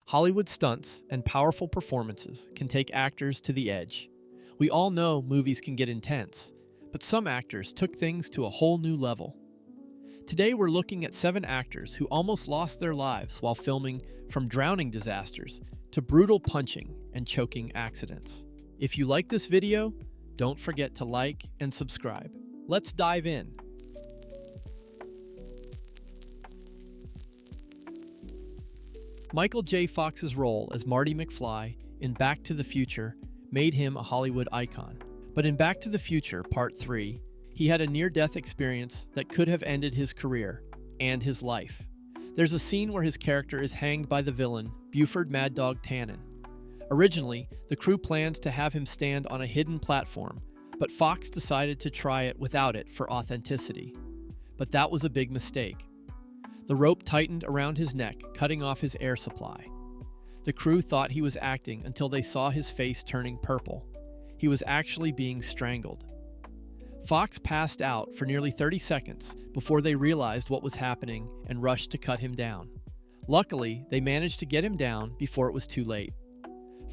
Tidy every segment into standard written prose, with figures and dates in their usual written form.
Hollywood stunts and powerful performances can take actors to the edge. We all know movies can get intense, but some actors took things to a whole new level. Today we're looking at 7 actors who almost lost their lives while filming, from drowning disasters to brutal punching and choking accidents. If you like this video, don't forget to like and subscribe. Let's dive in. MichaelJFox's role as Marty McFly in Back to the Future made him a Hollywood icon. But in Back to the Future Part 3, he had a near-death experience that could have ended his career and his life. There's a scene where his character is hanged by the villain, Buford Mad Dog Tannen. Originally, the crew planned to have him stand on a hidden platform, but Fox decided to try it without it for authenticity. But that was a big mistake. The rope tightened around his neck, cutting off his air supply. The crew thought he was acting until they saw his face turning purple. He was actually being strangled. Fox passed out for nearly 30 seconds before they realized what was happening and rushed to cut him down. Luckily, they managed to get him down before it was too late.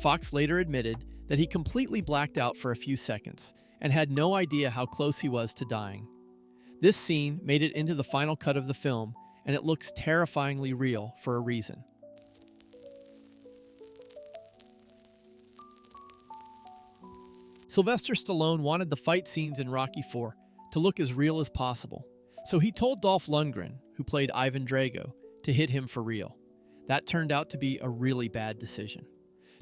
Fox later admitted that he completely blacked out for a few seconds and had no idea how close he was to dying. This scene made it into the final cut of the film, and it looks terrifyingly real for a reason. Sylvester Stallone wanted the fight scenes in Rocky IV to look as real as possible, so he told Dolph Lundgren, who played Ivan Drago, to hit him for real. That turned out to be a really bad decision.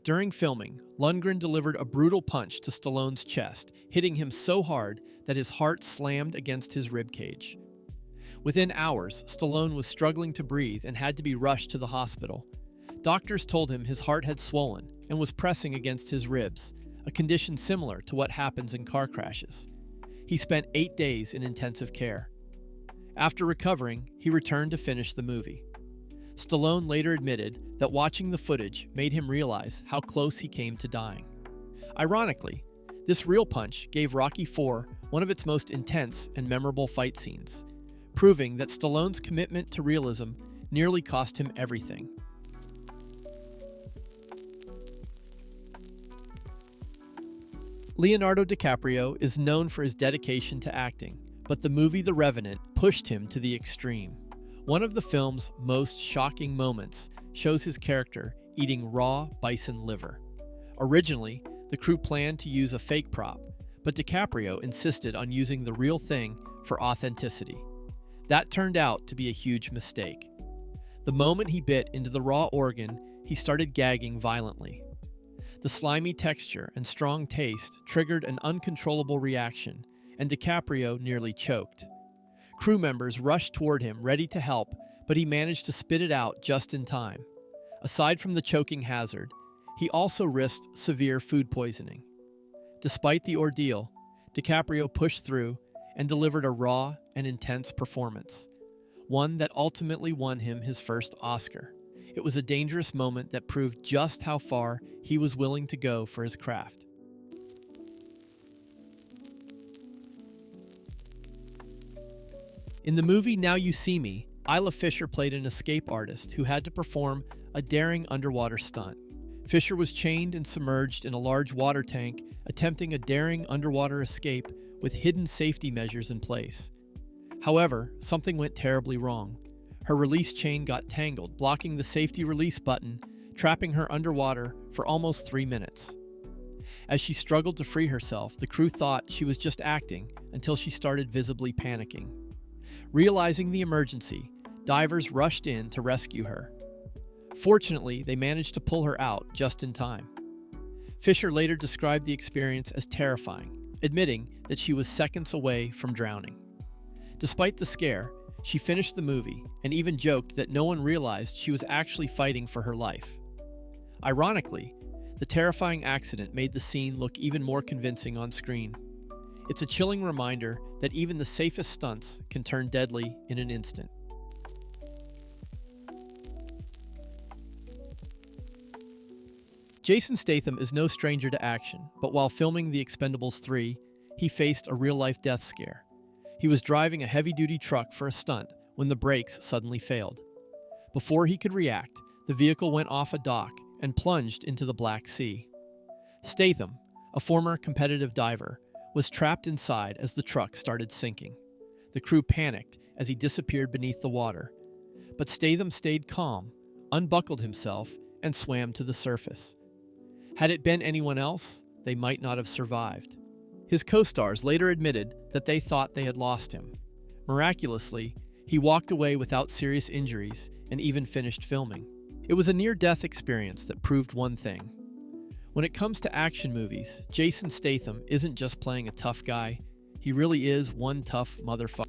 During filming, Lundgren delivered a brutal punch to Stallone's chest, hitting him so hard that his heart slammed against his ribcage. Within hours, Stallone was struggling to breathe and had to be rushed to the hospital. Doctors told him his heart had swollen and was pressing against his ribs, a condition similar to what happens in car crashes. He spent 8 days in intensive care. After recovering, he returned to finish the movie. Stallone later admitted that watching the footage made him realize how close he came to dying. Ironically, this real punch gave Rocky IV one of its most intense and memorable fight scenes, proving that Stallone's commitment to realism nearly cost him everything. Leonardo DiCaprio is known for his dedication to acting, but the movie The Revenant pushed him to the extreme. One of the film's most shocking moments shows his character eating raw bison liver. Originally, the crew planned to use a fake prop, but DiCaprio insisted on using the real thing for authenticity. That turned out to be a huge mistake. The moment he bit into the raw organ, he started gagging violently. The slimy texture and strong taste triggered an uncontrollable reaction, and DiCaprio nearly choked. Crew members rushed toward him, ready to help, but he managed to spit it out just in time. Aside from the choking hazard, he also risked severe food poisoning. Despite the ordeal, DiCaprio pushed through and delivered a raw and intense performance, one that ultimately won him his first Oscar. It was a dangerous moment that proved just how far he was willing to go for his craft. In the movie Now You See Me, Isla Fisher played an escape artist who had to perform a daring underwater stunt. Fisher was chained and submerged in a large water tank, attempting a daring underwater escape with hidden safety measures in place. However, something went terribly wrong. Her release chain got tangled, blocking the safety release button, trapping her underwater for almost 3 minutes. As she struggled to free herself, the crew thought she was just acting until she started visibly panicking. Realizing the emergency, divers rushed in to rescue her. Fortunately, they managed to pull her out just in time. Fisher later described the experience as terrifying, admitting that she was seconds away from drowning. Despite the scare, she finished the movie and even joked that no one realized she was actually fighting for her life. Ironically, the terrifying accident made the scene look even more convincing on screen. It's a chilling reminder that even the safest stunts can turn deadly in an instant. Jason Statham is no stranger to action, but while filming The Expendables 3, he faced a real-life death scare. He was driving a heavy-duty truck for a stunt when the brakes suddenly failed. Before he could react, the the vehicle went off a dock and plunged into the Black Sea. Statham, a former competitive diver, was trapped inside as the truck started sinking. The crew panicked as he disappeared beneath the water, but Statham stayed calm, unbuckled himself, and swam to the surface. Had it been anyone else, they might not have survived. His co-stars later admitted that they thought they had lost him. Miraculously, he walked away without serious injuries and even finished filming. It was a near-death experience that proved one thing. When it comes to action movies, Jason Statham isn't just playing a tough guy, he really is one tough motherfucker.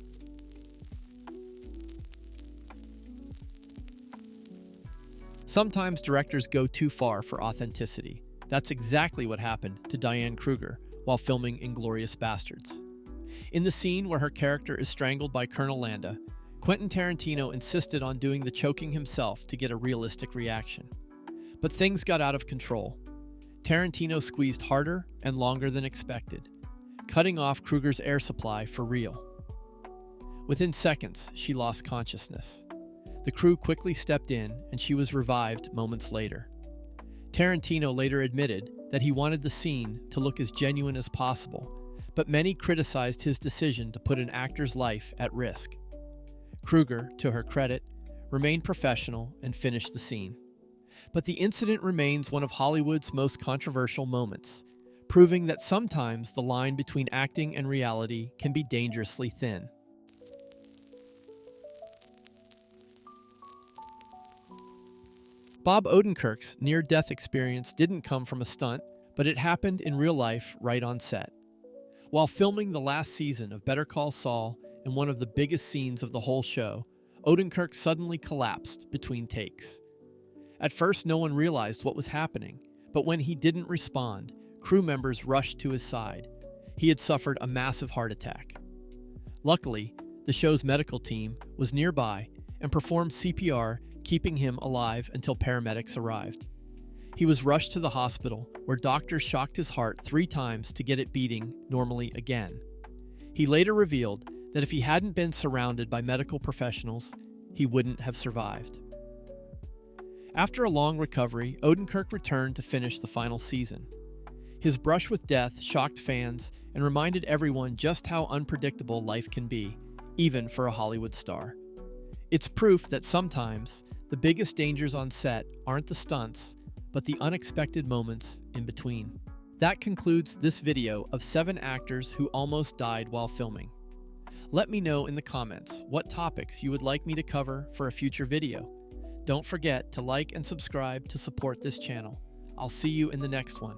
Sometimes directors go too far for authenticity. That's exactly what happened to Diane Kruger while filming Inglourious Basterds. In the scene where her character is strangled by Colonel Landa, Quentin Tarantino insisted on doing the choking himself to get a realistic reaction. But things got out of control. Tarantino squeezed harder and longer than expected, cutting off Kruger's air supply for real. Within seconds, she lost consciousness. The crew quickly stepped in, and she was revived moments later. Tarantino later admitted that he wanted the scene to look as genuine as possible, but many criticized his decision to put an actor's life at risk. Kruger, to her credit, remained professional and finished the scene. But the incident remains one of Hollywood's most controversial moments, proving that sometimes the line between acting and reality can be dangerously thin. Bob Odenkirk's near-death experience didn't come from a stunt, but it happened in real life right on set. While filming the last season of Better Call Saul and one of the biggest scenes of the whole show, Odenkirk suddenly collapsed between takes. At first, no one realized what was happening, but when he didn't respond, crew members rushed to his side. He had suffered a massive heart attack. Luckily, the show's medical team was nearby and performed CPR, keeping him alive until paramedics arrived. He was rushed to the hospital, where doctors shocked his heart 3 times to get it beating normally again. He later revealed that if he hadn't been surrounded by medical professionals, he wouldn't have survived. After a long recovery, Odenkirk returned to finish the final season. His brush with death shocked fans and reminded everyone just how unpredictable life can be, even for a Hollywood star. It's proof that sometimes the biggest dangers on set aren't the stunts, but the unexpected moments in between. That concludes this video of 7 actors who almost died while filming. Let me know in the comments what topics you would like me to cover for a future video. Don't forget to like and subscribe to support this channel. I'll see you in the next one.